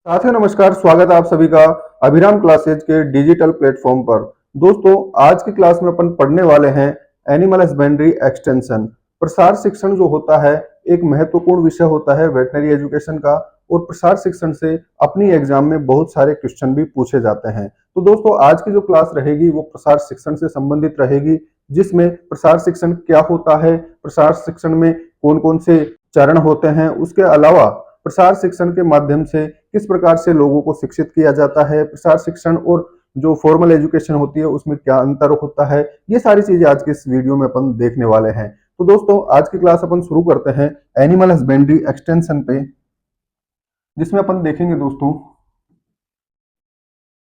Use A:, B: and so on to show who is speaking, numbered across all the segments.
A: साथियों नमस्कार, स्वागत है आप सभी का अभिराम क्लासेज के डिजिटल प्लेटफॉर्म पर। दोस्तों, आज की क्लास में अपन पढ़ने वाले हैं एनिमल हस्बेंड्री एक्सटेंशन। प्रसार शिक्षण जो होता है एक महत्वपूर्ण विषय होता है वेटनरी एजुकेशन का, और प्रसार शिक्षण से अपनी एग्जाम में बहुत सारे क्वेश्चन भी पूछे जाते हैं। तो दोस्तों, आज की जो क्लास रहेगी वो प्रसार शिक्षण से संबंधित रहेगी, जिसमें प्रसार शिक्षण क्या होता है, प्रसार शिक्षण में कौन कौन से चरण होते हैं, उसके अलावा प्रसार शिक्षण के माध्यम से किस प्रकार से लोगों को शिक्षित किया जाता है, प्रसार शिक्षण और जो फॉर्मल एजुकेशन होती है उसमें क्या अंतर होता है, ये सारी चीजें आज के इस वीडियो में अपन देखने वाले हैं। तो दोस्तों, आज की क्लास अपन शुरू करते हैं एनिमल हस्बेंड्री एक्सटेंशन पे, जिसमें अपन देखेंगे दोस्तों,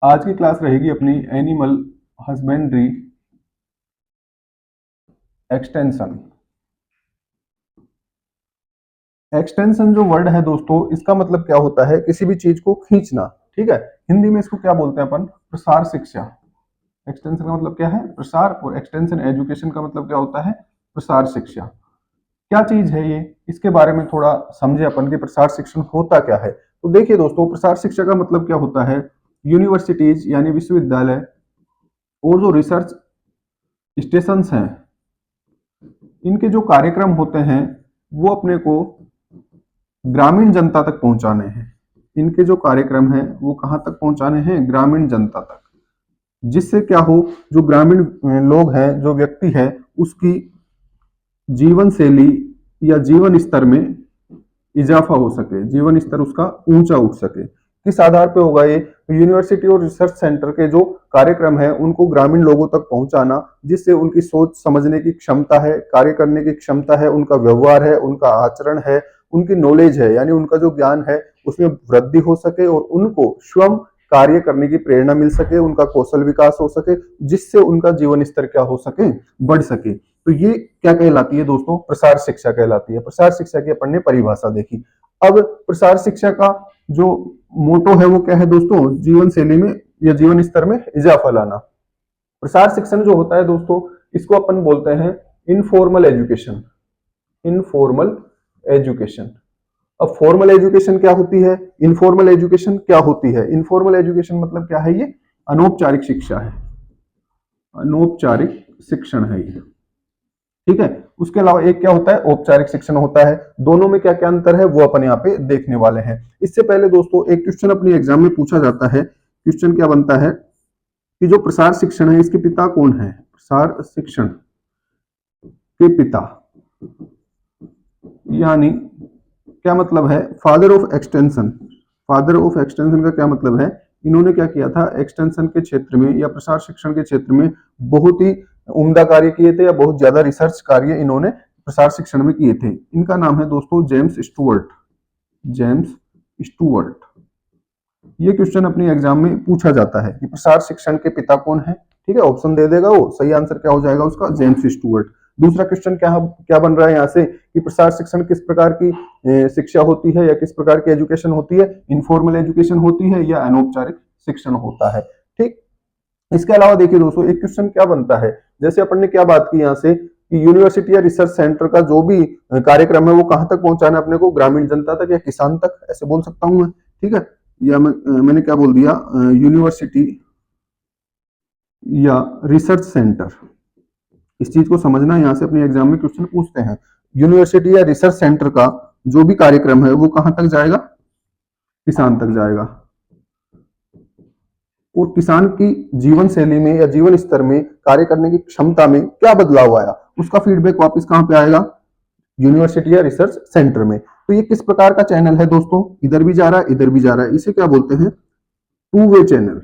A: आज की क्लास रहेगी अपनी एनिमल हस्बेंड्री एक्सटेंशन। एक्सटेंशन जो वर्ड है दोस्तों, इसका मतलब क्या होता है, किसी भी चीज को खींचना। ठीक है, हिंदी में इसको क्या बोलते हैं अपन, प्रसार शिक्षा। एक्सटेंशन का मतलब क्या है, प्रसार, और एक्सटेंशन एजुकेशन का मतलब क्या होता है, प्रसार शिक्षा। क्या चीज है ये, इसके बारे में थोड़ा समझे अपन कि प्रसार शिक्षण होता क्या है। तो देखिए दोस्तों, प्रसार शिक्षा का मतलब क्या होता है, यूनिवर्सिटीज यानी विश्वविद्यालय और जो रिसर्च स्टेशन हैं, इनके जो कार्यक्रम होते हैं वो अपने को ग्रामीण जनता तक पहुंचाने हैं। इनके जो कार्यक्रम हैं वो कहां तक पहुंचाने हैं, ग्रामीण जनता तक। जिससे क्या हो, जो ग्रामीण लोग हैं, जो व्यक्ति है, उसकी जीवन शैली या जीवन स्तर में इजाफा हो सके, जीवन स्तर उसका ऊंचा उठ सके। किस आधार पे होगा ये, तो यूनिवर्सिटी और रिसर्च सेंटर के जो कार्यक्रम है उनको ग्रामीण लोगों तक पहुंचाना, जिससे उनकी सोच समझने की क्षमता है, कार्य करने की क्षमता है, उनका व्यवहार है, उनका आचरण है, उनकी नॉलेज है, यानी उनका जो ज्ञान है उसमें वृद्धि हो सके और उनको स्वयं कार्य करने की प्रेरणा मिल सके, उनका कौशल विकास हो सके, जिससे उनका जीवन स्तर क्या हो सके, बढ़ सके। तो ये क्या कहलाती है दोस्तों, प्रसार शिक्षा कहलाती है। प्रसार शिक्षा की अपन ने परिभाषा देखी। अब प्रसार शिक्षा का जो मोटो है वो क्या है दोस्तों, जीवन शैली में या जीवन स्तर में इजाफा लाना। प्रसार शिक्षण जो होता है दोस्तों, इसको अपन बोलते हैं इनफॉर्मल एजुकेशन। Informal education. अब फॉर्मल एजुकेशन क्या होती है, इनफॉर्मल एजुकेशन क्या होती है। इनफॉर्मल एजुकेशन मतलब क्या है, ये अनौपचारिक शिक्षा है, अनौपचारिक शिक्षण है ये। ठीक है, उसके अलावा एक क्या होता है, औपचारिक शिक्षण होता है। दोनों में क्या क्या अंतर है वो अपन यहाँ पे देखने वाले हैं। इससे पहले दोस्तों, एक क्वेश्चन अपनी एग्जाम में पूछा जाता है। क्वेश्चन क्या बनता है कि जो प्रसार शिक्षण है इसके पिता कौन है, प्रसार शिक्षण के पिता, यानी क्या मतलब है, father of extension. Father of extension का क्या मतलब है, इन्होंने क्या किया था, एक्सटेंशन के क्षेत्र में या प्रसार शिक्षण के क्षेत्र में बहुत ही उम्दा कार्य किए थे, या बहुत ज्यादा रिसर्च कार्य इन्होंने प्रसार शिक्षण में किए थे। इनका नाम है दोस्तों जेम्स स्टुअर्ट। James Stuart. ये क्वेश्चन अपनी एग्जाम में पूछा जाता है कि प्रसार शिक्षण के पिता कौन है। ठीक है, ऑप्शन दे देगा वो, सही आंसर क्या हो जाएगा उसका, जेम्स स्टुअर्ट। दूसरा क्वेश्चन क्या क्या बन रहा है यहाँ से कि प्रसार शिक्षण किस प्रकार की शिक्षा होती है या किस प्रकार की एजुकेशन होती है, इनफॉर्मल एजुकेशन होती है या अनौपचारिक शिक्षण होता है। ठीक, इसके अलावा देखिए दोस्तों, एक क्वेश्चन क्या बनता है, जैसे अपन ने क्या बात की यहाँ से कि यूनिवर्सिटी या रिसर्च सेंटर का जो भी कार्यक्रम है वो कहां तक पहुंचाना है अपने को, ग्रामीण जनता तक या किसान तक, ऐसे बोल सकता हूं मैं। ठीक है, या मैंने क्या बोल दिया, यूनिवर्सिटी या रिसर्च सेंटर। इस चीज को समझना, यहाँ से अपने एग्जाम में क्वेश्चन पूछते हैं। यूनिवर्सिटी या रिसर्च सेंटर का जो भी कार्यक्रम है वो कहां तक जाएगा, किसान तक जाएगा। और किसान की जीवन शैली में या जीवन स्तर में, कार्य करने की क्षमता में क्या बदलाव आया, उसका फीडबैक वापस कहां पे आएगा, यूनिवर्सिटी या रिसर्च सेंटर में। तो ये किस प्रकार का चैनल है दोस्तों, इधर भी जा रहा है इधर भी जा रहा है, इसे क्या बोलते हैं, टू वे चैनल।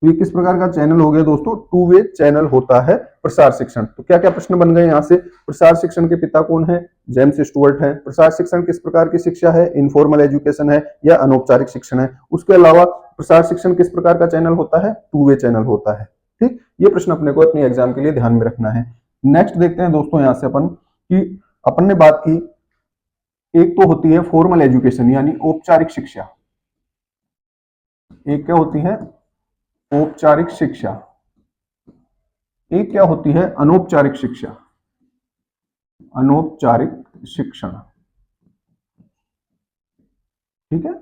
A: तो ये किस प्रकार का चैनल हो गया दोस्तों, टू वे चैनल होता है प्रसार शिक्षण। तो क्या क्या प्रश्न बन गए यहाँ से, प्रसार शिक्षण के पिता कौन है, जेम्स स्टुअर्ट है। प्रसार शिक्षण किस प्रकार की शिक्षा है, इनफॉर्मल एजुकेशन है या अनौपचारिक शिक्षण है। उसके अलावा प्रसार शिक्षण किस प्रकार का चैनल होता है, टू वे चैनल होता है। ठीक, ये प्रश्न अपने को अपनी एग्जाम के लिए ध्यान में रखना है। नेक्स्ट देखते हैं दोस्तों यहाँ से अपन कि अपन ने बात की, एक तो होती है फॉर्मल एजुकेशन यानी औपचारिक शिक्षा, एक क्या होती है औपचारिक शिक्षा, एक क्या होती है अनौपचारिक शिक्षा, अनौपचारिक शिक्षण। ठीक है,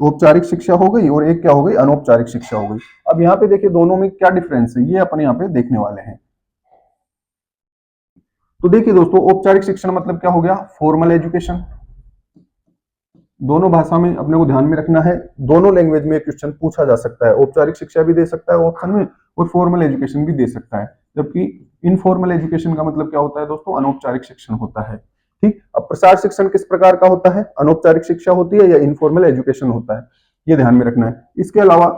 A: औपचारिक शिक्षा हो गई और एक क्या हो गई, अनौपचारिक शिक्षा हो गई। अब यहाँ पे देखिए दोनों में क्या डिफरेंस है, ये अपन यहाँ पे देखने वाले हैं। तो देखिए दोस्तों, औपचारिक शिक्षण मतलब क्या हो गया, फॉर्मल एजुकेशन। दोनों भाषा में अपने को ध्यान में रखना है, दोनों लैंग्वेज में क्वेश्चन पूछा जा सकता है, औपचारिक शिक्षा भी दे सकता है ऑप्शन में और फॉर्मल एजुकेशन भी दे सकता है। जबकि इनफॉर्मल एजुकेशन का मतलब क्या होता है दोस्तों, अनौपचारिक शिक्षण होता है। ठीक, अब प्रसार शिक्षण किस प्रकार का होता है, अनौपचारिक शिक्षा होती है या इनफॉर्मल एजुकेशन होता है, ये ध्यान में रखना है। इसके अलावा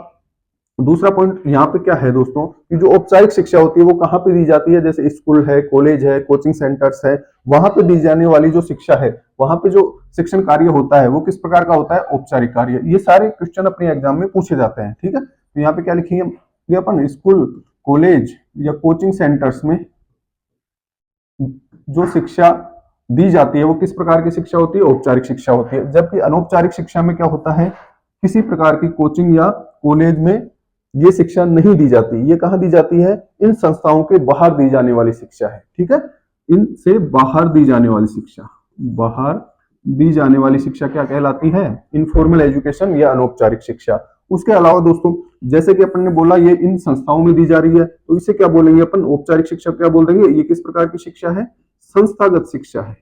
A: दूसरा पॉइंट यहाँ पे क्या है दोस्तों, कि जो औपचारिक शिक्षा होती है वो कहाँ पे दी जाती है, जैसे स्कूल है, कॉलेज है, कोचिंग सेंटर्स है, वहां पे दी जाने वाली जो शिक्षा है, वहां पे जो शिक्षण कार्य होता है वो किस प्रकार का होता है, औपचारिक कार्य। ये सारे क्वेश्चन अपने एग्जाम में पूछे जाते हैं। ठीक है, तो यहाँ पे क्या लिखेंगे कि अपन स्कूल, कॉलेज या कोचिंग सेंटर्स में जो शिक्षा दी जाती है वो किस प्रकार की शिक्षा होती है, औपचारिक शिक्षा होती है। जबकि अनौपचारिक शिक्षा में क्या होता है, किसी प्रकार की कोचिंग या कॉलेज में ये शिक्षा नहीं दी जाती। ये कहां दी जाती है, इन संस्थाओं के बाहर दी जाने वाली शिक्षा है। ठीक है, इनसे बाहर दी जाने वाली शिक्षा, बाहर दी जाने वाली शिक्षा क्या कहलाती है, इनफॉर्मल एजुकेशन या अनौपचारिक शिक्षा। उसके अलावा दोस्तों, जैसे कि अपन ने बोला ये इन संस्थाओं में दी जा रही है, तो इसे क्या बोलेंगे अपन, औपचारिक शिक्षा क्या बोल देंगे, ये किस प्रकार की शिक्षा है, संस्थागत शिक्षा है।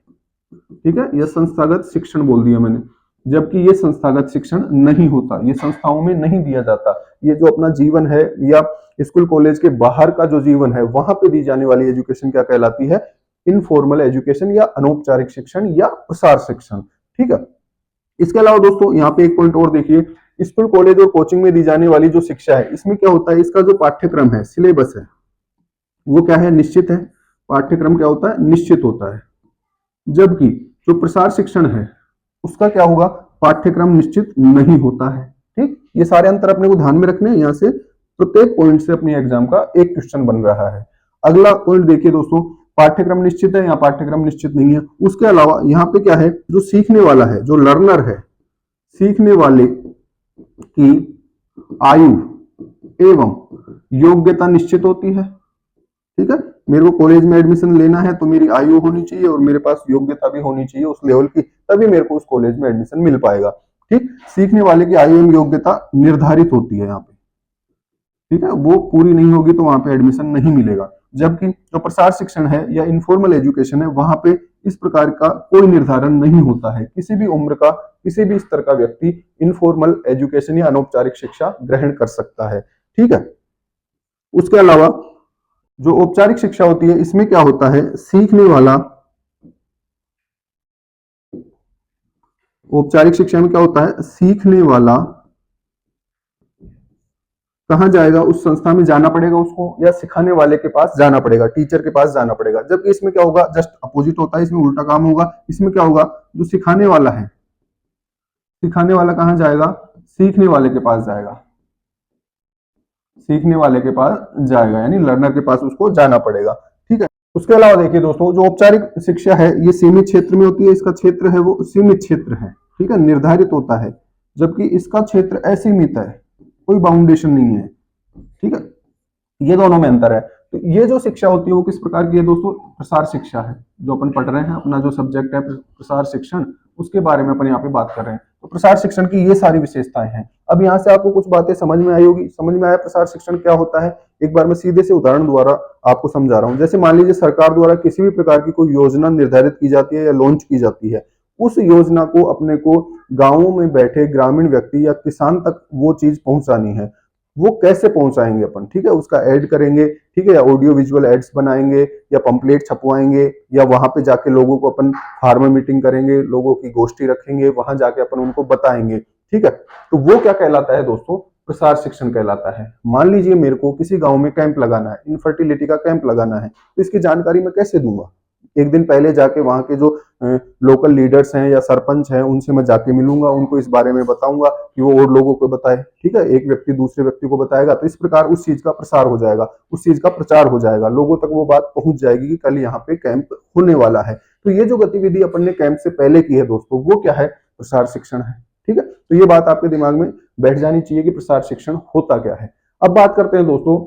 A: ठीक है, यह संस्थागत शिक्षण बोल दिया मैंने। जबकि ये संस्थागत शिक्षण नहीं होता, ये संस्थाओं में नहीं दिया जाता। ये जो अपना जीवन है या स्कूल कॉलेज के बाहर का जो जीवन है वहां पे दी जाने वाली एजुकेशन क्या कहलाती है, इनफॉर्मल एजुकेशन या अनौपचारिक शिक्षण या प्रसार शिक्षण। ठीक है, इसके अलावा दोस्तों यहाँ पे एक पॉइंट और देखिए, स्कूल कॉलेज और कोचिंग में दी जाने वाली जो शिक्षा है इसमें क्या होता है, इसका जो पाठ्यक्रम है, सिलेबस है, वो क्या है, निश्चित है। पाठ्यक्रम क्या होता है, निश्चित होता है। जबकि जो प्रसार शिक्षण है उसका क्या होगा, पाठ्यक्रम निश्चित नहीं होता है। ठीक, ये सारे अंतर अपने को ध्यान में रखने हैं। यहाँ से प्रत्येक पॉइंट से अपने एग्जाम का एक क्वेश्चन बन रहा है। अगला पॉइंट देखिए दोस्तों, पाठ्यक्रम निश्चित है या पाठ्यक्रम निश्चित नहीं है। उसके अलावा यहाँ पे क्या है, जो सीखने वाला है, जो लर्नर है, सीखने वाले की आयु एवं योग्यता निश्चित होती है। ठीक है, मेरे को कॉलेज में एडमिशन लेना है तो मेरी आयु होनी चाहिए और मेरे पास योग्यता भी होनी चाहिए उस लेवल की, तभी मेरे को उस कॉलेज में एडमिशन मिल पाएगा। ठीक, सीखने वाले की आयु एवं योग्यता निर्धारित होती है यहाँ पे। ठीक है, वो पूरी नहीं होगी तो वहां पे एडमिशन नहीं मिलेगा। जबकि जो प्रसार शिक्षण है या इनफॉर्मल एजुकेशन है वहां पे इस प्रकार का कोई निर्धारण नहीं होता है। किसी भी उम्र का, किसी भी स्तर का व्यक्ति इनफॉर्मल एजुकेशन या अनौपचारिक शिक्षा ग्रहण कर सकता है। ठीक है, उसके अलावा जो औपचारिक शिक्षा होती है इसमें क्या होता है, सीखने वाला, औपचारिक शिक्षा में क्या होता है, सीखने वाला कहां जाएगा, उस संस्था में जाना पड़ेगा उसको, या सिखाने वाले के पास जाना पड़ेगा, टीचर के पास जाना पड़ेगा। जबकि इसमें क्या होगा, जस्ट अपोजिट होता है, इसमें उल्टा काम होगा। इसमें क्या होगा, जो सिखाने वाला है, सिखाने वाला कहां जाएगा, सीखने वाले के पास जाएगा, सीखने वाले के पास जाएगा, यानी लर्नर के पास उसको जाना पड़ेगा। ठीक है, उसके अलावा देखिए दोस्तों, जो औपचारिक शिक्षा है ये सीमित क्षेत्र में होती है, इसका क्षेत्र है वो सीमित क्षेत्र है। ठीक है, निर्धारित होता है। जबकि इसका क्षेत्र असीमित है, कोई बाउंडेशन नहीं है। ठीक है, ये दोनों में अंतर है। तो ये जो शिक्षा होती है वो किस प्रकार की है दोस्तों, प्रसार शिक्षा है। जो अपन पढ़ रहे हैं, अपना जो सब्जेक्ट है प्रसार शिक्षण, उसके बारे में अपन यहाँ पे बात कर रहे हैं। तो प्रसार शिक्षण की ये सारी विशेषताएं हैं। अब यहाँ से आपको कुछ बातें समझ में आई होगी, समझ में आया प्रसार शिक्षण क्या होता है। एक बार मैं सीधे से उदाहरण द्वारा आपको समझा रहा हूँ। जैसे मान लीजिए सरकार द्वारा किसी भी प्रकार की कोई योजना निर्धारित की जाती है या लॉन्च की जाती है, उस योजना को अपने को गांवों में बैठे ग्रामीण व्यक्ति या किसान तक वो चीज पहुंचानी है। वो कैसे पहुंचाएंगे अपन, ठीक है, उसका ऐड करेंगे, ठीक है, या ऑडियो विजुअल एड्स बनाएंगे, या पंपलेट छपवाएंगे, या वहां पे जाके लोगों को अपन फार्मर मीटिंग करेंगे, लोगों की गोष्ठी रखेंगे, वहां जाके अपन उनको बताएंगे। ठीक है, तो वो क्या कहलाता है दोस्तों, प्रसार शिक्षण कहलाता है। मान लीजिए मेरे को किसी गांव में कैंप लगाना है, इनफर्टिलिटी का कैंप लगाना है, तो इसकी जानकारी मैं कैसे दूंगा। एक दिन पहले जाके वहां के जो लोकल लीडर्स हैं या सरपंच हैं उनसे मैं जाके मिलूंगा, उनको इस बारे में बताऊंगा कि वो और लोगों को बताए। ठीक है, एक व्यक्ति दूसरे व्यक्ति को बताएगा, तो इस प्रकार उस चीज का प्रसार हो जाएगा, उस चीज का प्रचार हो जाएगा, लोगों तक वो बात पहुंच जाएगी कि कल यहाँ पे कैंप होने वाला है। तो ये जो गतिविधि अपन ने कैंप से पहले की है दोस्तों, वो क्या है, प्रसार शिक्षण है। ठीक है, तो ये बात आपके दिमाग में बैठ जानी चाहिए कि प्रसार शिक्षण होता क्या है। अब बात करते हैं दोस्तों,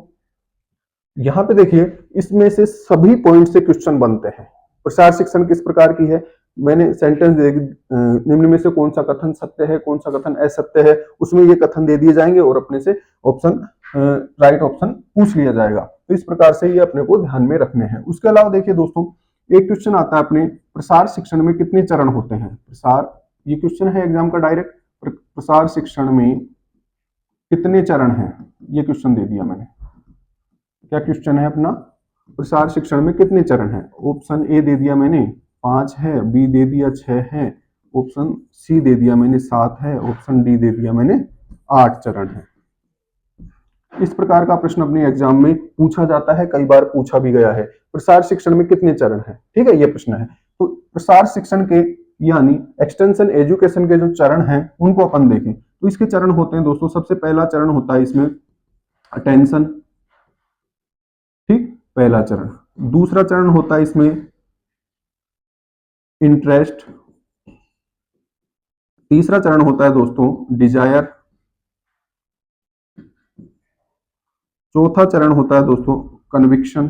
A: यहाँ पे देखिए इसमें से सभी पॉइंट से क्वेश्चन बनते हैं। प्रसार शिक्षण किस प्रकार की है, मैंने सेंटेंस दे निम्न में से कौन सा कथन सत्य है, कौन सा कथन असत्य है, उसमें ये कथन दे दिए जाएंगे और अपने से ऑप्शन राइट ऑप्शन पूछ लिया जाएगा। तो इस प्रकार से ये अपने को ध्यान में रखने हैं। उसके अलावा देखिए दोस्तों, एक क्वेश्चन आता है अपने प्रसार शिक्षण में कितने चरण होते हैं। प्रसार, ये क्वेश्चन है एग्जाम का डायरेक्ट, प्रसार शिक्षण में कितने चरण हैं, ये क्वेश्चन दे दिया मैंने। क्या क्वेश्चन है अपना, प्रसार शिक्षण में कितने चरण हैं। ऑप्शन ए दे दिया मैंने 5 है, बी दे दिया 6 है, ऑप्शन सी दे दिया मैंने 7 है, ऑप्शन डी दे दिया मैंने 8 चरण है। इस प्रकार का प्रश्न अपने एग्जाम में पूछा जाता है, कई बार पूछा भी गया है। प्रसार शिक्षण में कितने चरण हैं, ठीक है, ये प्रश्न है। तो प्रसार शिक्षण के यानी एक्सटेंशन एजुकेशन के जो चरण हैं उनको अपन देखें तो इसके चरण होते हैं दोस्तों। सबसे पहला चरण होता है इसमें अटेंशन, ठीक, पहला चरण। दूसरा चरण होता है इसमें इंटरेस्ट। तीसरा चरण होता है दोस्तों डिजायर। चौथा चरण होता है दोस्तों कन्विक्शन।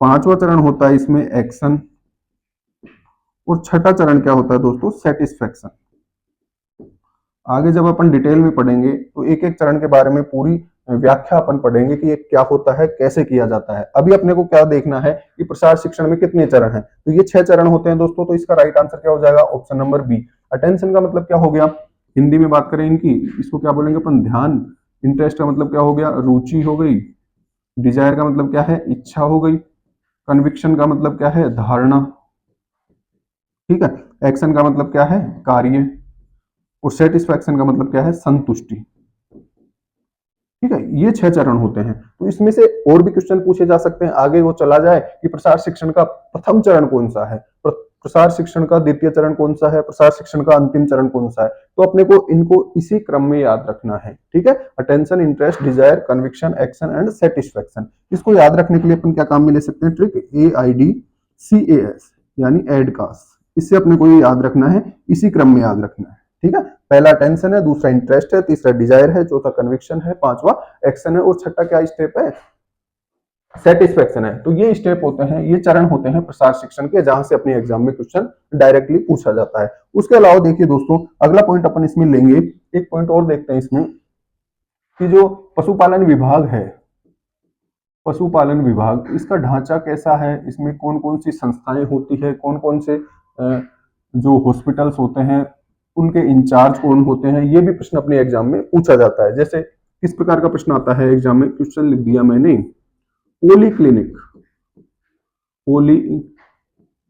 A: पांचवा चरण होता है इसमें एक्शन। और छठा चरण क्या होता है दोस्तों, सेटिस्फैक्शन। आगे जब अपन डिटेल में पढ़ेंगे तो एक एक चरण के बारे में पूरी व्याख्या अपन पढ़ेंगे कि ये क्या होता है, कैसे किया जाता है। अभी अपने को क्या देखना है कि प्रसार शिक्षण में कितने चरण हैं। तो ये 6 चरण होते हैं दोस्तों। तो इसका राइट आंसर क्या हो जाएगा, ऑप्शन नंबर बी। अटेंशन का मतलब क्या हो गया, हिंदी में बात करें इनकी, इसको क्या बोलेंगे अपन, ध्यान। इंटरेस्ट का मतलब क्या हो गया, रुचि हो गई। डिजायर का मतलब क्या है, इच्छा हो गई। कन्विक्शन का मतलब क्या है, धारणा, ठीक है। एक्शन का मतलब क्या है, कार्य। और सेटिस्फैक्शन का मतलब क्या है, संतुष्टि, ठीक है। ये 6 चरण होते हैं। तो इसमें से और भी क्वेश्चन पूछे जा सकते हैं। आगे वो चला जाए कि प्रसार शिक्षण का प्रथम चरण कौन सा है, प्रसार शिक्षण का द्वितीय चरण कौन सा है, प्रसार शिक्षण का अंतिम चरण कौन सा है। तो अपने को इनको इसी क्रम में याद रखना है, ठीक है। Attention, interest, desire, conviction, action and satisfaction. इसको याद रखने के लिए अपन क्या काम में ले सकते हैं, ट्रिक AIDCAS यानी एडकास। इससे अपने को ये याद रखना है, इसी क्रम में याद रखना है, ठीक है। पहला टेंशन है, दूसरा इंटरेस्ट है, तीसरा डिजायर है, चौथा कन्विक्शन है, पांचवा एक्शन है और छठा क्या स्टेप है, सेटिस्फेक्शन है। तो ये स्टेप होते हैं, ये चरण होते हैं प्रसार शिक्षण के, जहां से अपने एग्जाम में क्वेश्चन डायरेक्टली पूछा जाता है। उसके अलावा देखिए दोस्तों, अगला पॉइंट अपन इसमें लेंगे, एक पॉइंट और देखते हैं इसमें कि जो पशुपालन विभाग है, पशुपालन विभाग, इसका ढांचा कैसा है, इसमें कौन कौन सी संस्थाएं होती है, कौन कौन से जो हॉस्पिटल्स होते हैं उनके इंचार्ज कौन होते हैं, ये भी प्रश्न अपने एग्जाम में पूछा जाता है। जैसे किस प्रकार का प्रश्न आता है एग्जाम में, क्वेश्चन लिख दिया मैंने, पोली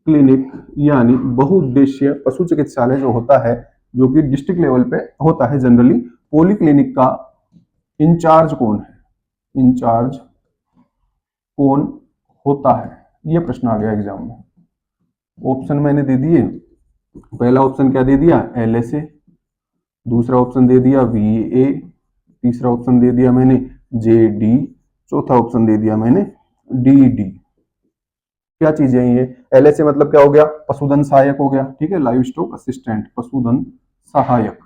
A: क्लिनिक यानी बहुउद्देशीय पशु चिकित्सालय जो होता है, जो कि डिस्ट्रिक्ट लेवल पे होता है जनरली, पोली क्लिनिक का इंचार्ज कौन है, इंचार्ज कौन होता है, ये प्रश्न आ गया एग्जाम में। ऑप्शन मैंने दे दिए, पहला ऑप्शन क्या दे दिया, LSA, दूसरा ऑप्शन दे दिया VA, तीसरा ऑप्शन दे दिया मैंने JD, चौथा ऑप्शन दे दिया मैंने DD। क्या चीजें ये, LSA मतलब क्या हो गया, पशुधन सहायक हो गया, ठीक है, लाइव स्टॉक असिस्टेंट, पशुधन सहायक,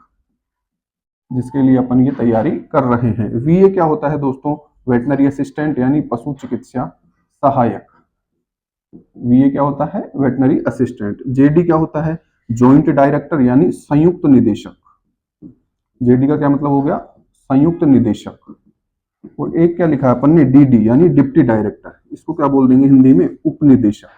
A: जिसके लिए अपन ये तैयारी कर रहे हैं। VA क्या होता है दोस्तों, वेटनरी असिस्टेंट यानी पशु चिकित्सा सहायक। VA क्या होता है, वेटनरी असिस्टेंट। JD क्या होता है, जॉइंट डायरेक्टर यानी संयुक्त निदेशक। JD का क्या मतलब हो गया, संयुक्त निदेशक। और एक क्या लिखा है अपन ने, DD यानी डिप्टी डायरेक्टर, इसको क्या बोल देंगे हिंदी में, उपनिदेशक।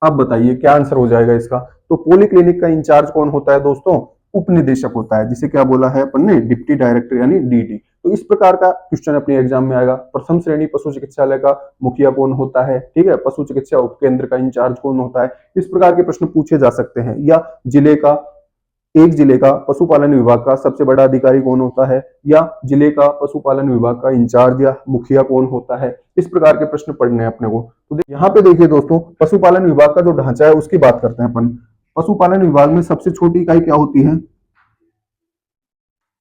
A: अब बताइए क्या आंसर हो जाएगा इसका। तो पोली क्लिनिक का इंचार्ज कौन होता है दोस्तों, उपनिदेशक होता है, जिसे क्या बोला है अपन ने, डिप्टी डायरेक्टर यानी DD। तो इस प्रकार का क्वेश्चन अपने एग्जाम में आएगा। प्रथम श्रेणी पशु चिकित्सालय का मुखिया कौन होता है, ठीक है, पशु चिकित्सा उपकेंद्र का इंचार्ज कौन होता है, इस प्रकार के प्रश्न पूछे जा सकते हैं। या जिले का, एक जिले का पशुपालन विभाग का सबसे बड़ा अधिकारी कौन होता है, या जिले का पशुपालन विभाग का इंचार्ज या मुखिया कौन होता है, इस प्रकार के प्रश्न पढ़ने हैं अपने को। तो यहाँ पे देखिए दोस्तों, पशुपालन विभाग का जो ढांचा है उसकी बात करते हैं अपन। पशुपालन विभाग में सबसे छोटी इकाई क्या होती है,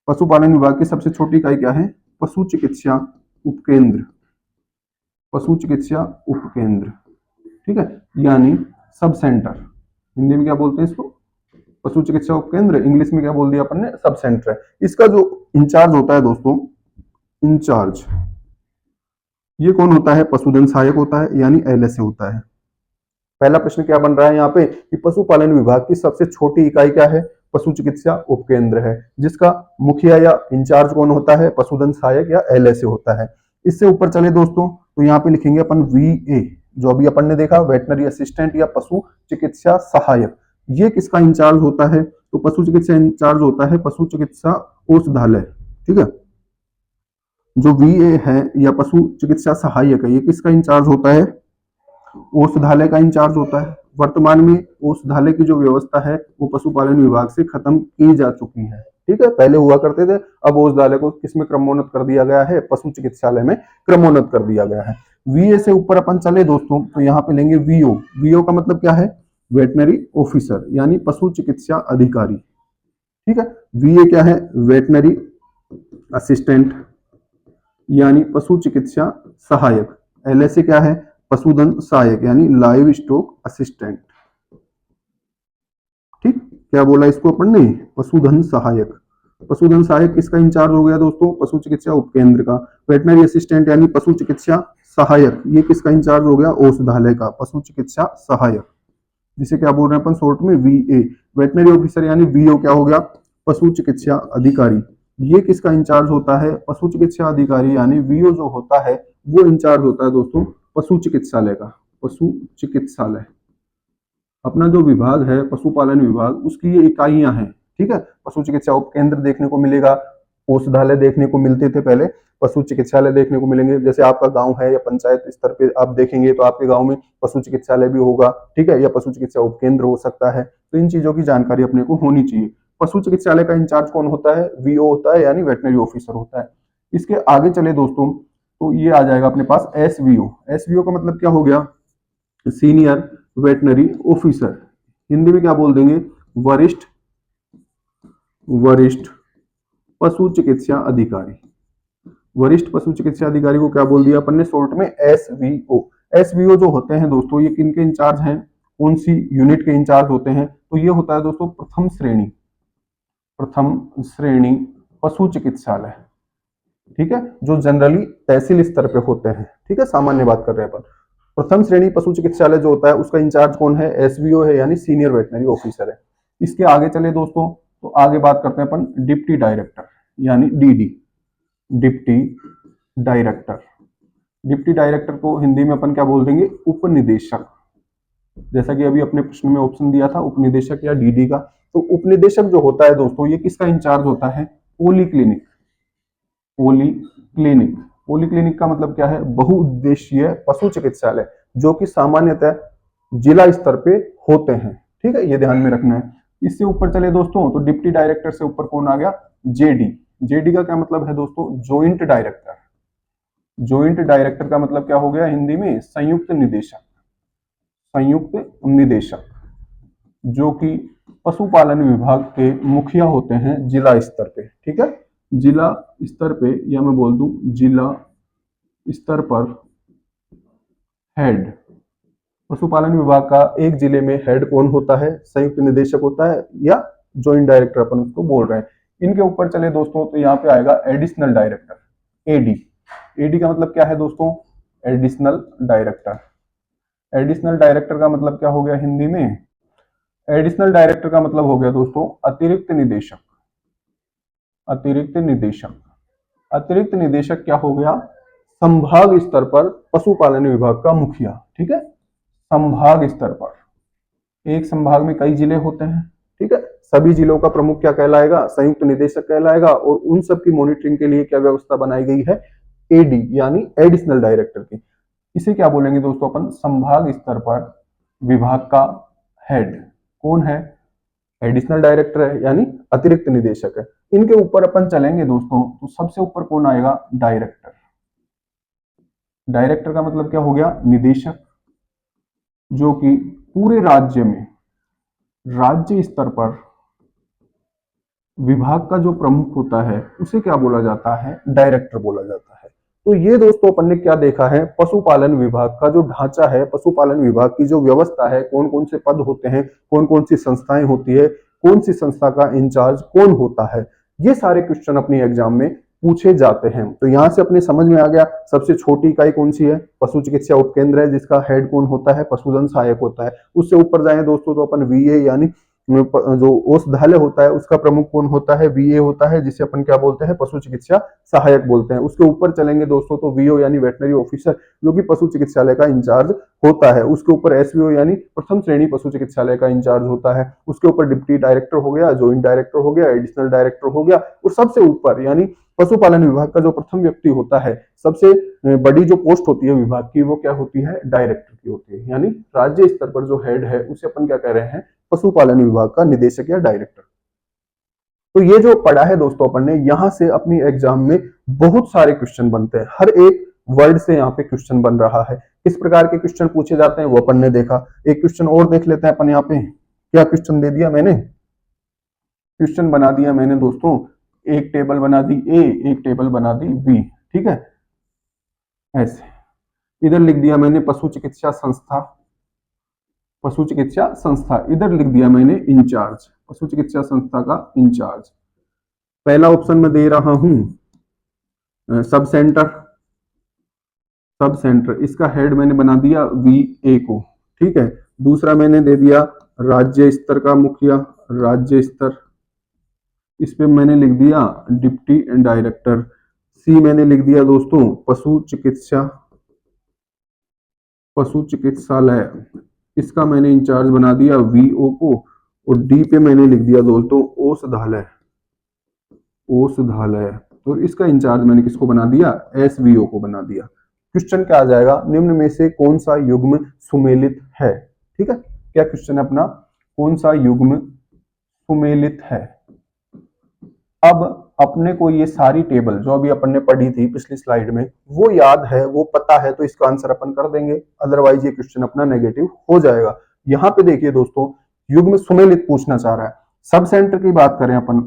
A: पशुपालन विभाग की सबसे छोटी इकाई क्या है, पशु चिकित्सा उपकेंद्र, पशु चिकित्सा उपकेंद्र, ठीक है, यानी सब सेंटर। हिंदी में क्या बोलते हैं इसको, पशु चिकित्सा उपकेंद्र, इंग्लिश में क्या बोल दिया अपन ने, सब सेंटर है। इसका जो इंचार्ज होता है दोस्तों, इंचार्ज ये कौन होता है? पशुधन सहायक होता है, यानी एलएसए होता है। पहला प्रश्न क्या बन रहा है यहाँ पे कि पशुपालन विभाग की सबसे छोटी इकाई क्या है? पशु चिकित्सा उपकेंद्र है, जिसका मुखिया या इंचार्ज कौन होता है? पशुधन सहायक या एलएसए होता है। इससे ऊपर चले दोस्तों तो यहाँ पे लिखेंगे अपन वीए, जो अभी अपन ने देखा वेटनरी असिस्टेंट या पशु चिकित्सा सहायक। ये किसका इंचार्ज होता है? तो पशु चिकित्सा इंचार्ज होता है पशु चिकित्सा औषधालय। ठीक है, जो वीए है या पशु चिकित्सा सहायक है, ये किसका इंचार्ज होता है? औषधालय का इंचार्ज होता है। वर्तमान में औषधालय की जो व्यवस्था है वो पशुपालन विभाग से खत्म की जा चुकी है। ठीक है, पहले हुआ करते थे, अब औषधालय को किसमें क्रमोन्नत कर दिया गया है? पशु चिकित्सालय में क्रमोन्नत कर दिया गया है। वीए से ऊपर अपन चले दोस्तों तो यहाँ पे लेंगे वीओ। वीओ का मतलब क्या है? वेटनरी ऑफिसर, यानी पशु चिकित्सा अधिकारी। ठीक है, वीए क्या है? वेटनरी असिस्टेंट, यानी पशु चिकित्सा सहायक। एलएसए क्या है? पशुधन सहायक, यानी लाइव स्टॉक असिस्टेंट। ठीक, क्या बोला इसको अपन ने? पशुधन सहायक। पशुधन सहायक किसका इंचार्ज हो गया दोस्तों? पशु चिकित्सा उपकेंद्र का। वेटनरी असिस्टेंट यानी पशु चिकित्सा सहायक, ये किसका इंचार्ज हो गया? औषधालय का पशु चिकित्सा सहायक, जिसे क्या बोल रहे हैं अपन शॉर्ट में? वीए। वेटनरी ऑफिसर यानी वीओ क्या हो गया? पशु चिकित्सा अधिकारी। ये किसका इंचार्ज होता है? पशु चिकित्सा अधिकारी, यानी वीओ जो होता है वो इंचार्ज होता है दोस्तों पशु चिकित्सालय का। पशु चिकित्सालय अपना जो विभाग है पशुपालन विभाग, उसकी ये इकाइयां हैं। ठीक है, पशु चिकित्सा उपकेंद्र देखने को मिलेगा, औषधालय देखने को मिलते थे पहले, पशु चिकित्सालय देखने को मिलेंगे। जैसे आपका गांव है या पंचायत स्तर पे आप देखेंगे तो आपके गांव में पशु चिकित्सालय भी होगा। ठीक है, या पशु चिकित्सा उपकेंद्र हो सकता है। तो इन चीजों की जानकारी अपने को होनी चाहिए। पशु चिकित्सालय का इंचार्ज कौन होता है? वीओ होता है, यानी वेटनरी ऑफिसर होता है। इसके आगे चले दोस्तों तो ये आ जाएगा अपने पास एसवीओ। एसवीओ का मतलब क्या हो गया? Senior veterinary officer. हिंदी में क्या बोल देंगे? वरिष्ठ वरिष्ठ पशु चिकित्सा अधिकारी। वरिष्ठ पशु चिकित्सा अधिकारी को क्या बोल दिया अपन ने शॉर्ट में? एसवीओ। एसवीओ जो होते हैं दोस्तों ये किन के इंचार्ज हैं? कौन सी यूनिट के इंचार्ज होते हैं? तो ये होता है दोस्तों प्रथम श्रेणी पशु चिकित्सालय। ठीक है, जो जनरली तहसील स्तर पे होते हैं। ठीक है, सामान्य बात कर रहे हैं अपन। प्रथम श्रेणी पशु चिकित्सालय जो होता है उसका इंचार्ज कौन है? एसवीओ है, यानी सीनियर वेटनरी ऑफिसर है। इसके आगे चले दोस्तों तो आगे बात करते हैं अपन डिप्टी डायरेक्टर, यानी DD. Deputy director. Deputy director को हिंदी में अपन क्या बोल देंगे? उपनिदेशक। जैसा कि अभी अपने प्रश्न में ऑप्शन दिया था उपनिदेशक या डीडी का। तो उपनिदेशक जो होता है दोस्तों ये किसका इंचार्ज होता है? पॉलीक्लिनिक। पॉलीक्लिनिक। पॉलीक्लिनिक का मतलब क्या है? बहुउद्देशीय पशु चिकित्सालय, जो कि सामान्यतः जिला स्तर पे होते हैं। ठीक है, ये ध्यान में रखना है। इससे ऊपर चले दोस्तों तो डिप्टी डायरेक्टर से ऊपर कौन आ गया? जेडी। जेडी का क्या मतलब है दोस्तों? Joint director. ज्वाइंट डायरेक्टर का मतलब क्या हो गया हिंदी में? संयुक्त निदेशक। संयुक्त निदेशक, जो कि पशुपालन विभाग के मुखिया होते हैं जिला स्तर पे। ठीक है, जिला स्तर पे, या मैं बोल दूं जिला स्तर पर हेड। पशुपालन विभाग का एक जिले में हेड कौन होता है? संयुक्त निदेशक होता है, या ज्वाइंट डायरेक्टर अपन उसको बोल रहे हैं। इनके ऊपर चले दोस्तों तो यहाँ पे आएगा एडिशनल डायरेक्टर, एडी। एडी का मतलब क्या है दोस्तों? Additional director. एडिशनल डायरेक्टर का मतलब क्या हो गया हिंदी में? एडिशनल डायरेक्टर का मतलब हो गया दोस्तों अतिरिक्त निदेशक। अतिरिक्त निदेशक। अतिरिक्त निदेशक क्या हो गया? संभाग स्तर पर पशुपालन विभाग का मुखिया। ठीक है, संभाग स्तर पर, एक संभाग में कई जिले होते हैं। ठीक है, सभी जिलों का प्रमुख क्या कहलाएगा? संयुक्त निदेशक कहलाएगा। और उन सब की मॉनिटरिंग के लिए क्या व्यवस्था बनाई गई है? एडी, यानी एडिशनल डायरेक्टर की। इसे क्या बोलेंगे दोस्तों अपन? संभाग स्तर पर विभाग का हेड कौन है? एडिशनल डायरेक्टर है, यानी अतिरिक्त निदेशक है। इनके ऊपर अपन चलेंगे दोस्तों तो सबसे ऊपर कौन आएगा? डायरेक्टर। डायरेक्टर का मतलब क्या हो गया? निदेशक, जो कि पूरे राज्य में राज्य स्तर पर विभाग का जो प्रमुख होता है उसे क्या बोला जाता है? डायरेक्टर बोला जाता है। तो ये दोस्तों अपन ने क्या देखा है? पशुपालन विभाग का जो ढांचा है, पशुपालन विभाग की जो व्यवस्था है, कौन कौन से पद होते हैं, कौन कौन सी संस्थाएं होती है, कौन सी संस्था का इंचार्ज कौन होता है, ये सारे क्वेश्चन अपनी एग्जाम में पूछे जाते हैं। तो यहाँ से अपने समझ में आ गया सबसे छोटी इकाई कौन सी है, पशु चिकित्सा उपकेंद्र है, जिसका हेड कौन होता है, पशुधन सहायक होता है। उससे ऊपर जाए दोस्तों तो अपन वीए यानी जो औषधालय होता है उसका प्रमुख कौन होता है, वीए होता है, जिसे अपन क्या बोलते हैं, पशु चिकित्सा सहायक बोलते हैं। उसके ऊपर चलेंगे दोस्तों तो वीओ यानी वेटनरी ऑफिसर, जो कि पशु चिकित्सालय का इंचार्ज होता है। उसके ऊपर एसवीओ यानी प्रथम श्रेणी पशु चिकित्सालय का इंचार्ज होता है। उसके ऊपर डिप्टी डायरेक्टर हो गया, ज्वाइंट डायरेक्टर हो गया, एडिशनल डायरेक्टर हो गया, और सबसे ऊपर यानी पशुपालन विभाग का जो प्रथम व्यक्ति होता है, सबसे बड़ी जो पोस्ट होती है विभाग की, वो क्या होती है, डायरेक्टर की होती है। यानी राज्य स्तर पर जो हेड है उसे अपन क्या कह रहे हैं, पशुपालन विभाग का निदेशक या डायरेक्टर। तो ये जो पढ़ा है दोस्तों अपन ने, यहां से अपनी एग्जाम में बहुत सारे क्वेश्चन बनते हैं, हर एक वर्ड से यहाँ पे क्वेश्चन बन रहा है। किस प्रकार के क्वेश्चन पूछे जाते हैं वो अपन ने देखा। एक क्वेश्चन और देख लेते हैं अपन। यहाँ पे क्या क्वेश्चन दे दिया मैंने, क्वेश्चन बना दिया मैंने दोस्तों, एक टेबल बना दी ए, एक टेबल बना दी बी, ठीक है, ऐसे। इधर लिख दिया मैंने पशु चिकित्सा संस्था, पशु चिकित्सा संस्था, इधर लिख दिया मैंने इंचार्ज, पशु चिकित्सा संस्था का इंचार्ज। पहला ऑप्शन में दे रहा हूं सब सेंटर, सब सेंटर, इसका हेड मैंने बना दिया वीए को, ठीक है। दूसरा मैंने दे दिया राज्य स्तर का मुखिया, राज्य स्तर, इस पे मैंने लिख दिया डिप्टी डायरेक्टर। सी मैंने लिख दिया दोस्तों पशु चिकित्सा, पशु चिकित्सालय, इसका मैंने इंचार्ज बना दिया वीओ को। और डी पे मैंने लिख दिया दोस्तों औषधालय, औषधालय, तो इसका इंचार्ज मैंने किसको बना दिया, एसवीओ को बना दिया। क्वेश्चन क्या आ जाएगा, निम्न में से कौन सा युग्म सुमेलित है, ठीक है। क्या क्वेश्चन है अपना, कौन सा युग्म सुमेलित है। अब अपने को ये सारी टेबल जो अभी अपन ने पढ़ी थी पिछली स्लाइड में, वो याद है, वो पता है, तो इसका आंसर अपन कर देंगे, अदरवाइज ये क्वेश्चन अपना नेगेटिव हो जाएगा। यहाँ पे देखिए दोस्तों, युग्म सुमेलित पूछना चाह रहा है। सब सेंटर की बात करें अपन,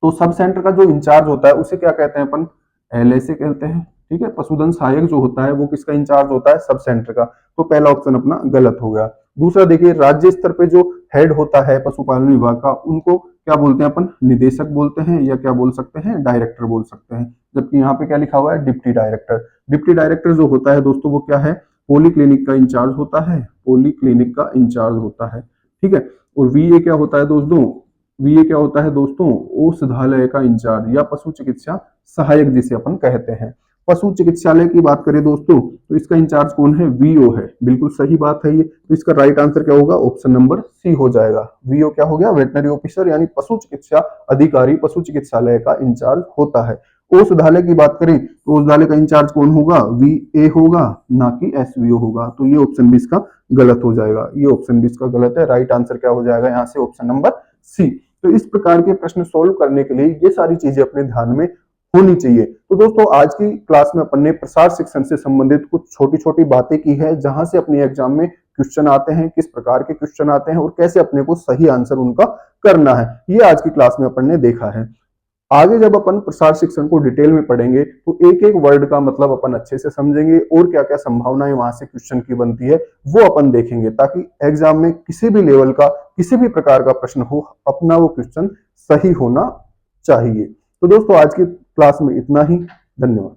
A: तो सब सेंटर का जो इंचार्ज होता है उसे क्या कहते हैं अपन, एलएसए कहते हैं, ठीक है। पशुधन सहायक जो होता है वो किसका इंचार्ज होता है, सब सेंटर का। तो पहला ऑप्शन अपना गलत हो गया। दूसरा देखिए, राज्य स्तर पे जो हेड होता है पशुपालन विभाग का, उनको क्या बोलते हैं अपन, निदेशक बोलते हैं, या क्या बोल सकते हैं, डायरेक्टर बोल सकते हैं। जबकि यहाँ पे क्या लिखा हुआ है, डिप्टी डायरेक्टर। डिप्टी डायरेक्टर जो होता है दोस्तों वो क्या है, पोली क्लिनिक का इंचार्ज होता है, पोली क्लिनिक का इंचार्ज होता है, ठीक है। और वीए क्या होता है दोस्तों, वीए क्या होता है दोस्तों, औषधालय का इंचार्ज या पशु चिकित्सा सहायक जिसे अपन कहते हैं। पशु चिकित्सालय की बात करें दोस्तों तो इसका इंचार्ज कौन है, वीओ है, बिल्कुल सही बात है ये। तो इसका राइट आंसर क्या होगा, ऑप्शन नंबर सी हो जाएगा। वीओ क्या हो गया, वेटनरी ऑफिसर यानी पशु चिकित्सा अधिकारी पशु चिकित्सालय का इंचार्ज होता है। औषधालय की बात करें तो औषधालय का इंचार्ज कौन होगा, वीए होगा, ना कि एसवीओ होगा। तो ये ऑप्शन भी इसका गलत हो जाएगा, ये ऑप्शन भी इसका गलत है। राइट आंसर क्या हो जाएगा यहाँ से, ऑप्शन नंबर सी। तो इस प्रकार के प्रश्न सोल्व करने के लिए ये सारी चीजें अपने ध्यान में होनी चाहिए। तो दोस्तों आज की क्लास में अपन ने प्रसार शिक्षण से संबंधित कुछ छोटी छोटी बातें की है, जहां से अपने एग्जाम में क्वेश्चन आते हैं, किस प्रकार के क्वेश्चन आते हैं और कैसे अपने को सही आंसर उनका करना है, ये आज की क्लास में अपन ने देखा है। आगे जब अपन प्रसार शिक्षण को डिटेल में पढ़ेंगे तो एक एक वर्ड का मतलब अपन अच्छे से समझेंगे और क्या क्या संभावनाएं वहां से क्वेश्चन की बनती है वो अपन देखेंगे, ताकि एग्जाम में किसी भी लेवल का किसी भी प्रकार का प्रश्न हो, अपना वो क्वेश्चन सही होना चाहिए। तो दोस्तों आज की क्लास में इतना ही, धन्यवाद।